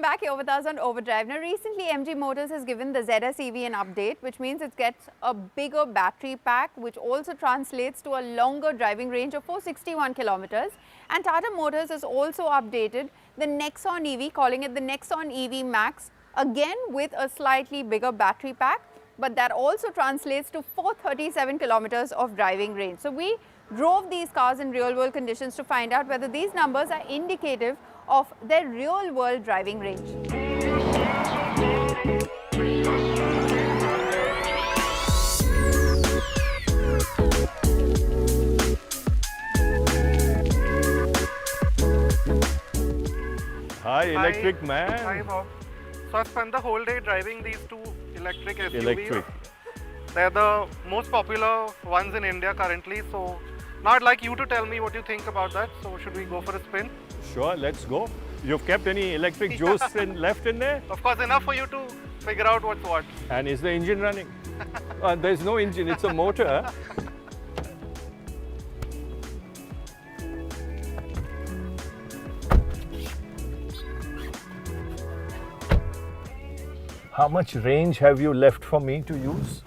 back here with us on Overdrive. Now, recently MG Motors has given the ZS EV an update, which means it gets a bigger battery pack, which also translates to a longer driving range of 461 kilometers. And Tata Motors has also updated the Nexon EV, calling it the Nexon EV Max, again with a slightly bigger battery pack, but that also translates to 437 kilometers of driving range. So we drove these cars in real-world conditions to find out whether these numbers are indicative of their real-world driving range. Hi, electric man. Hi, Bob. So I spent the whole day driving these two electric SUVs. Electric. They're the most popular ones in India currently. So now I'd like you to tell me what you think about that. So should we go for a spin? Sure, let's go. You've kept any electric juice left in there? Of course, enough for you to figure out what's what. And is the engine running? There's no engine, it's a motor. How much range have you left for me to use?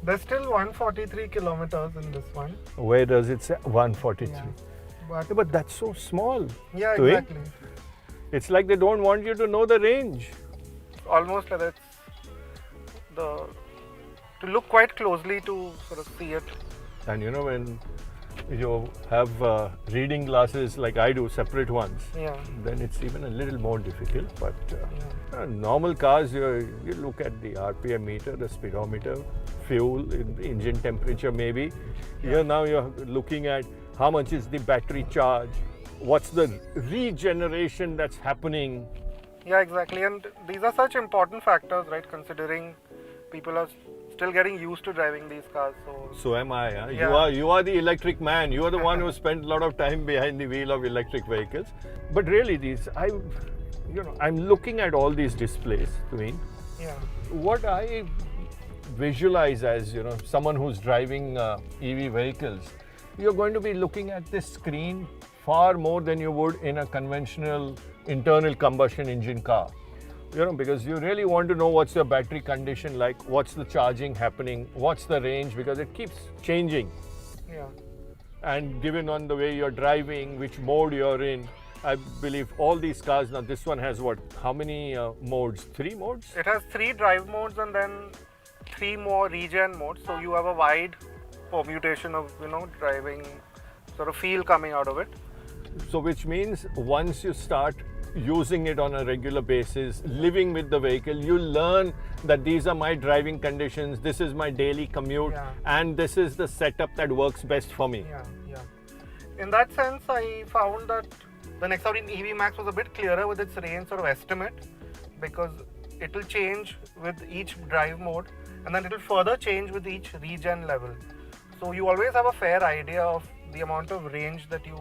There's still 143 kilometers in this one. Where does it say? 143. Yeah. But that's so small. Yeah, to it. exactly. It's like they don't want you to know the range. Almost like that's to look quite closely to sort of see it. And you know, when you have reading glasses like I do, separate ones, Yeah. then it's even a little more difficult. But normal cars, you look at the RPM meter, the speedometer, fuel, engine temperature maybe. Here now you're looking at how much is the battery charge, what's the regeneration that's happening. Yeah, exactly. And these are such important factors, right? Considering people are still getting used to driving these cars. So am I. Huh? Yeah. You are the electric man. You are the one who spent a lot of time behind the wheel of electric vehicles. But really, I'm looking at all these displays. I mean, Yeah. what I visualize as someone who's driving EV vehicles, you're going to be looking at this screen far more than you would in a conventional internal combustion engine car. Because you really want to know what's your battery condition like, what's the charging happening, what's the range, because it keeps changing. Yeah. And given on the way you're driving, which mode you're in, I believe all these cars, now this one has what, how many modes? 3 modes? It has 3 drive modes and then 3 more regen modes. So you have a wide permutation of, driving sort of feel coming out of it. So which means once you start using it on a regular basis, living with the vehicle, you learn that these are my driving conditions, this is my daily commute, and this is the setup that works best for me. Yeah. In that sense, I found that the Nexon EV Max was a bit clearer with its range sort of estimate, because it will change with each drive mode and then it will further change with each regen level. So you always have a fair idea of the amount of range that you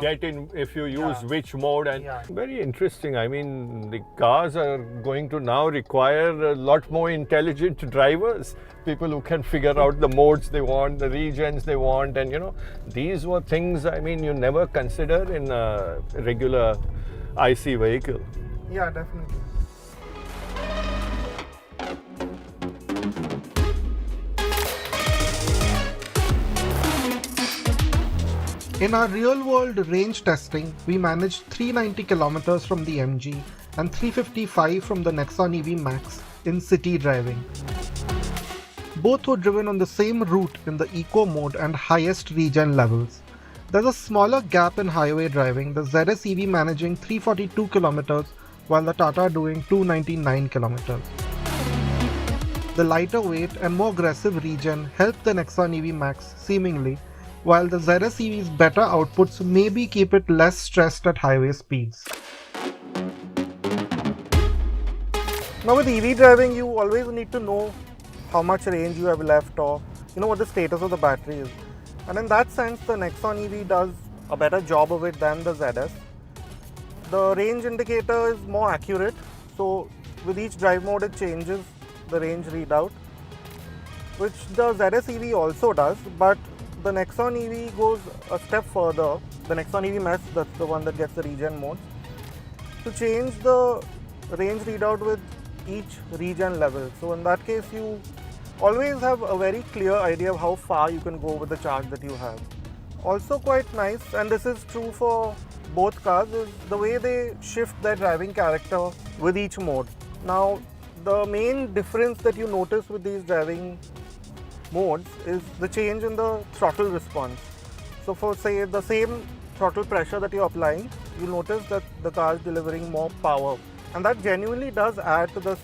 get in if you use which mode. And very interesting. I mean, the cars are going to now require a lot more intelligent drivers, people who can figure out the modes they want, the regions they want, and these were things you never consider in a regular IC vehicle. Yeah, definitely. In our real-world range testing, we managed 390 kilometers from the MG and 355 from the Nexon EV Max in city driving. Both were driven on the same route in the eco mode and highest regen levels. There's a smaller gap in highway driving, the ZS EV managing 342 kilometers while the Tata doing 299 kilometers. The lighter weight and more aggressive regen helped the Nexon EV Max seemingly, while the ZS EV's better outputs maybe keep it less stressed at highway speeds. Now with EV driving, you always need to know how much range you have left or what the status of the battery is. And in that sense, the Nexon EV does a better job of it than the ZS. The range indicator is more accurate, so with each drive mode it changes the range readout, which the ZS EV also does, but the Nexon EV goes a step further. The Nexon EV Max, that's the one that gets the regen mode. to change the range readout with each region level. So in that case, you always have a very clear idea of how far you can go with the charge that you have. Also quite nice, and this is true for both cars, is the way they shift their driving character with each mode. Now, the main difference that you notice with these driving modes is the change in the throttle response. So for say the same throttle pressure that you're applying, you'll notice that the car is delivering more power, and that genuinely does add to the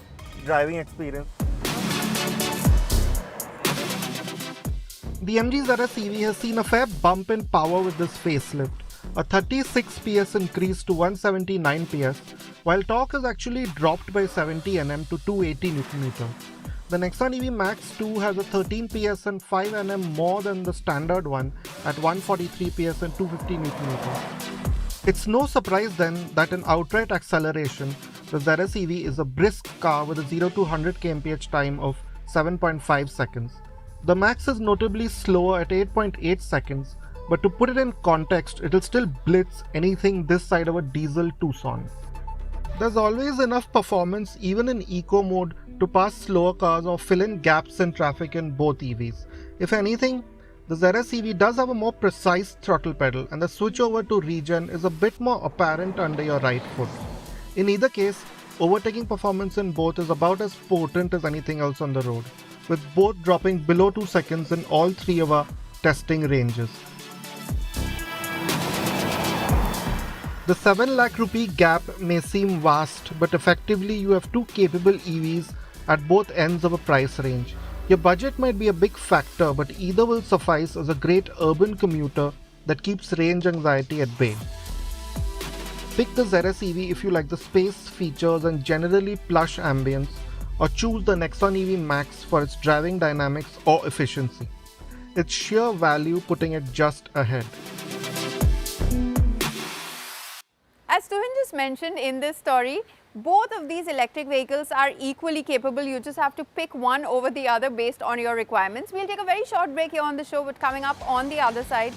driving experience. The MG ZS EV has seen a fair bump in power with this facelift, a 36 PS increase to 179 PS, while torque has actually dropped by 70 Nm to 280 Nm. The Nexon EV Max 2 has a 13 PS and 5 Nm more than the standard one at 143 PS and 250 Nm. It's no surprise then that in outright acceleration, the ZS EV is a brisk car with a 0 to 100 kmph time of 7.5 seconds. The Max is notably slower at 8.8 seconds, but to put it in context, it'll still blitz anything this side of a diesel Tucson. There's always enough performance even in eco mode to pass slower cars or fill in gaps in traffic in both EVs. If anything, the ZS EV does have a more precise throttle pedal, and the switch over to regen is a bit more apparent under your right foot. In either case, overtaking performance in both is about as potent as anything else on the road, with both dropping below 2 seconds in all three of our testing ranges. The 7 lakh rupee gap may seem vast, but effectively you have two capable EVs at both ends of a price range. Your budget might be a big factor, but either will suffice as a great urban commuter that keeps range anxiety at bay. Pick the ZS EV if you like the space, features and generally plush ambience, or choose the Nexon EV Max for its driving dynamics or efficiency. It's sheer value putting it just ahead. As Tuhin just mentioned in this story, both of these electric vehicles are equally capable. You just have to pick one over the other based on your requirements. We'll take a very short break here on the show, but coming up on the other side,